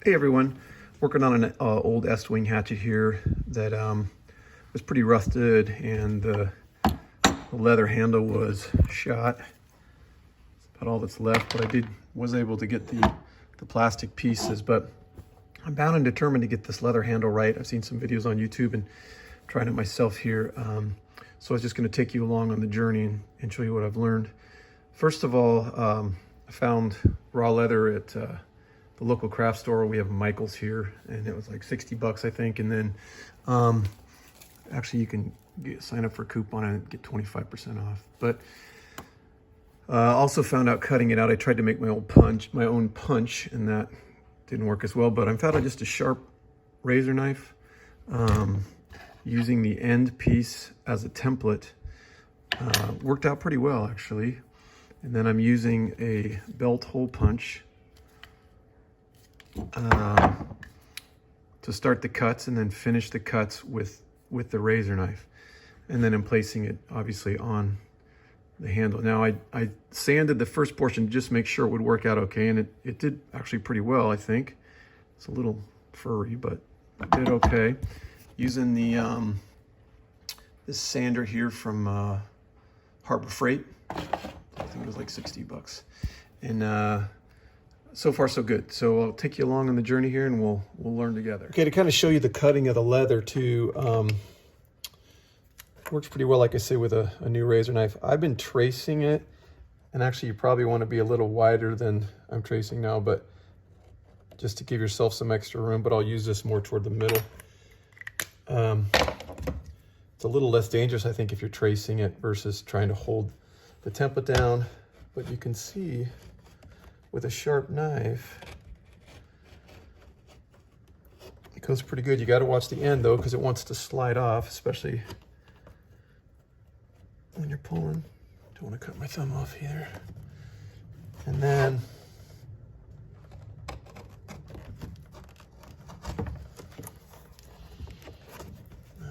Hey everyone, working on an old Estwing hatchet here that was pretty rusted, and the leather handle was shot. That's about all that's left, but I was able to get the plastic pieces, but I'm bound and determined to get this leather handle right. I've seen some videos on YouTube and trying it myself here. So I was just going to take you along on the journey and show you what I've learned. First of all, I found raw leather at the local craft store. We have Michael's here, and it was like 60 bucks, I think. And then actually you can sign up for a coupon and get 25% off. But also found out cutting it out, I tried to make my own punch, and that didn't work as well. But I found out just a sharp razor knife, using the end piece as a template, worked out pretty well actually. And then I'm using a belt hole punch to start the cuts, and then finish the cuts with the razor knife, and then I'm placing it obviously on the handle. Now I sanded the first portion to just make sure it would work out okay, and it did actually pretty well, I think. It's a little furry, but it did okay. Using the this sander here from Harbor Freight. I think it was like 60 bucks. And so far so good. So I'll take you along on the journey here, and we'll learn together. Okay, to kind of show you the cutting of the leather too, works pretty well, like I say, with a new razor knife. I've been tracing it, and actually you probably want to be a little wider than I'm tracing now, but just to give yourself some extra room, but I'll use this more toward the middle. It's a little less dangerous, I think, if you're tracing it versus trying to hold the template down. But you can see with a sharp knife, it goes pretty good. You got to watch the end though, because it wants to slide off, especially when you're pulling. Don't want to cut my thumb off either. And then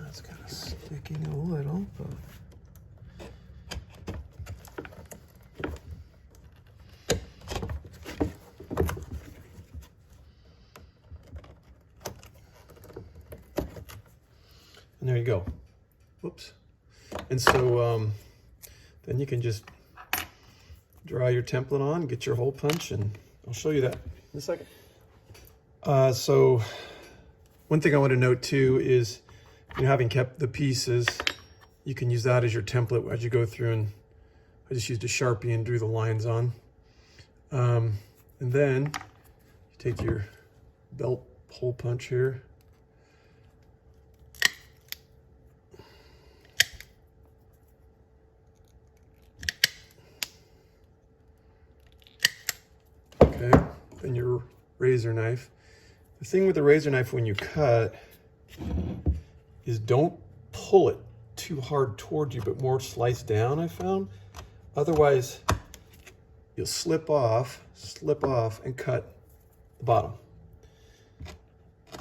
it's kind of sticking a little, but and there you go. Whoops. And so then you can just draw your template on, get your hole punch, and I'll show you that in a second. So one thing I want to note too is, having kept the pieces, you can use that as your template as you go through, and I just used a Sharpie and drew the lines on. And then you take your belt hole punch here. Okay, then your razor knife. The thing with the razor knife when you cut is don't pull it too hard towards you, but more slice down, I found. Otherwise, you'll slip off and cut the bottom.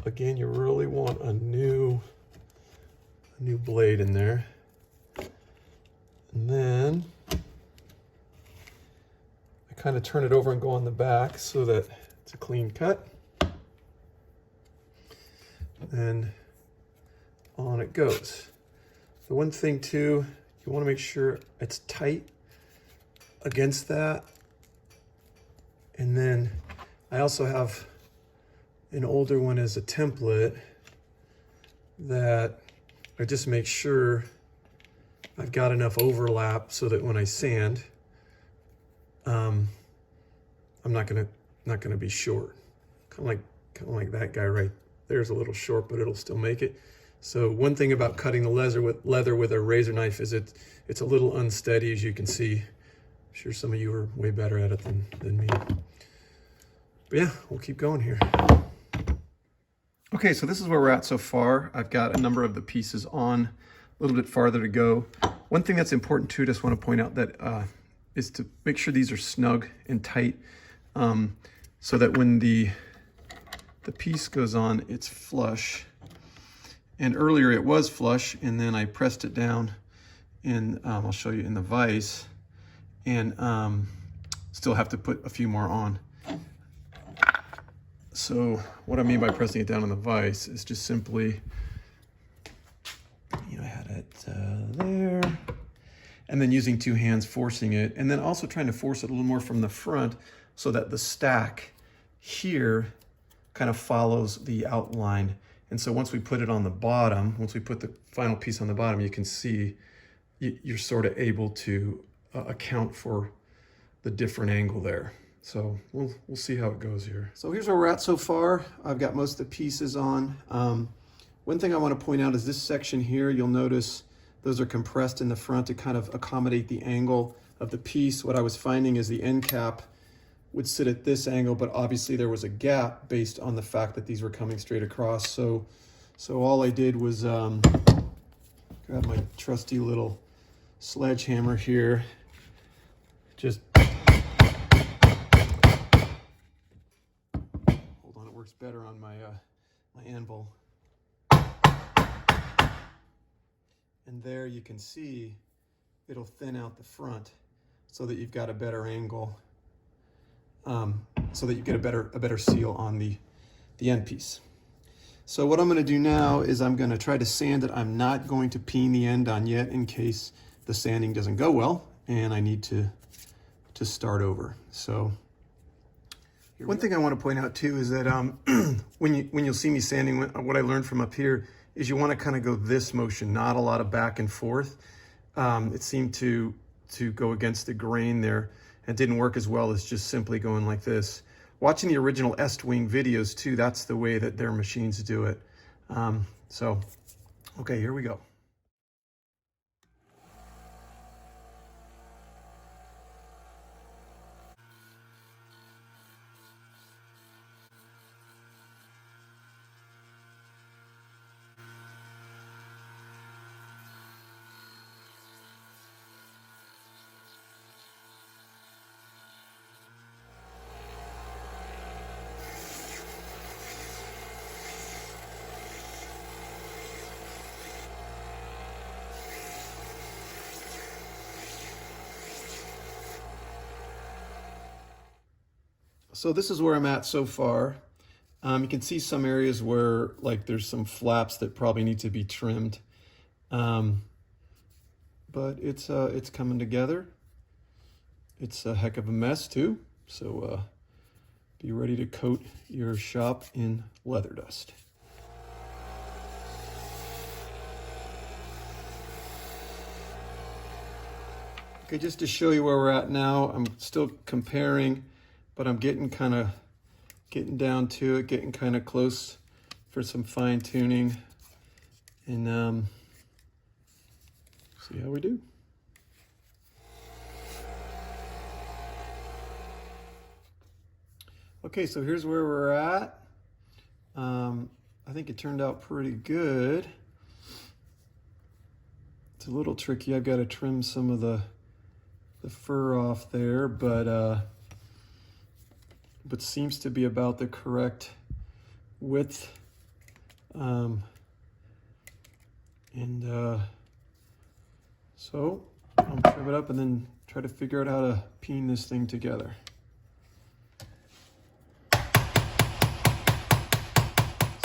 Again, you really want a new blade in there. And then I kind of turn it over and go on the back so that it's a clean cut. And on it goes. The one thing too, you want to make sure it's tight against that. And then I also have an older one as a template that I just make sure I've got enough overlap so that when I sand, I'm not gonna be short. Kind of like that guy right there's a little short, but it'll still make it. So one thing about cutting the leather with a razor knife is it's a little unsteady, as you can see. I'm sure some of you are way better at it than me. But yeah, we'll keep going here. Okay, so this is where we're at so far. I've got a number of the pieces on, a little bit farther to go. One thing that's important too, just want to point out that is to make sure these are snug and tight, so that when the piece goes on, it's flush. And earlier it was flush, and then I pressed it down, and I'll show you in the vise, and still have to put a few more on. So what I mean by pressing it down on the vise is just simply, I had it there, and then using two hands forcing it, and then also trying to force it a little more from the front so that the stack here kind of follows the outline. And so once we put it on the bottom, once we put the final piece on the bottom, you can see you're sort of able to account for the different angle there. So we'll see how it goes here. So here's where we're at so far. I've got most of the pieces on. One thing I want to point out is this section here, you'll notice those are compressed in the front to kind of accommodate the angle of the piece. What I was finding is the end cap would sit at this angle, but obviously there was a gap based on the fact that these were coming straight across. So all I did was grab my trusty little sledgehammer here, just hold on, it works better on my my anvil. And there you can see it'll thin out the front so that you've got a better angle, so that you get a better seal on the end piece. So what I'm going to do now is I'm going to try to sand it. I'm not going to peen the end on yet in case the sanding doesn't go well and I need to start over. So one thing I want to point out too is that when you'll see me sanding, what I learned from up here is you want to kind of go this motion, not a lot of back and forth. It seemed to go against the grain there. It didn't work as well as just simply going like this. Watching the original Estwing videos too, that's the way that their machines do it. So, okay, here we go. So this is where I'm at so far. You can see some areas where like there's some flaps that probably need to be trimmed. But it's coming together. It's a heck of a mess too. So be ready to coat your shop in leather dust. Okay, just to show you where we're at now, I'm still comparing, but I'm getting down to it, getting kind of close for some fine tuning, and see how we do. Okay, so here's where we're at. I think it turned out pretty good. It's a little tricky. I've got to trim some of the fur off there, but seems to be about the correct width. So I'll trim it up and then try to figure out how to peen this thing together.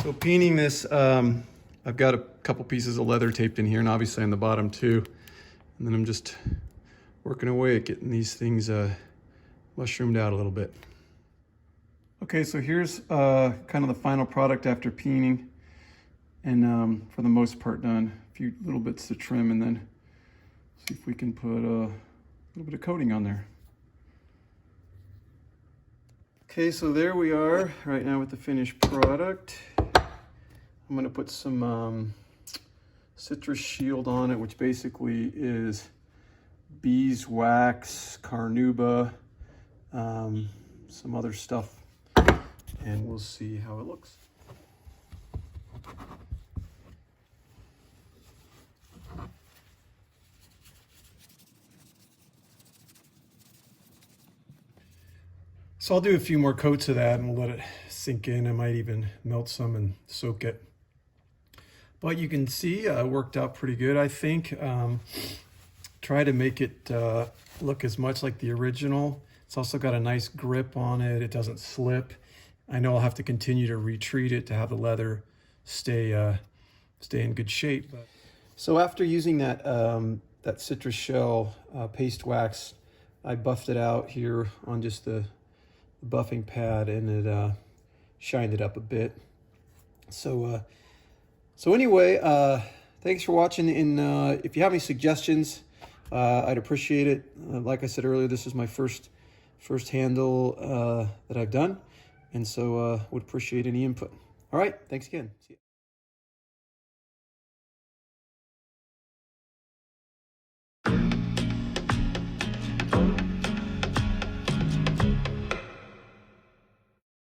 So peening this, I've got a couple pieces of leather taped in here and obviously on the bottom too. And then I'm just working away at getting these things mushroomed out a little bit. Okay, so here's kind of the final product after peening, and for the most part done. A few little bits to trim, and then see if we can put a little bit of coating on there. Okay, so there we are right now with the finished product. I'm gonna put some citrus shield on it, which basically is beeswax, carnauba, some other stuff, and we'll see how it looks. So I'll do a few more coats of that and we'll let it sink in. I might even melt some and soak it. But you can see it worked out pretty good, I think. Try to make it look as much like the original. It's also got a nice grip on it. It doesn't slip. I know I'll have to continue to retreat it to have the leather stay in good shape. So after using that that citrus shell paste wax, I buffed it out here on just the buffing pad, and it shined it up a bit. So anyway, thanks for watching. And if you have any suggestions, I'd appreciate it. Like I said earlier, this is my first handle that I've done, and so would appreciate any input. All right, thanks again. See you.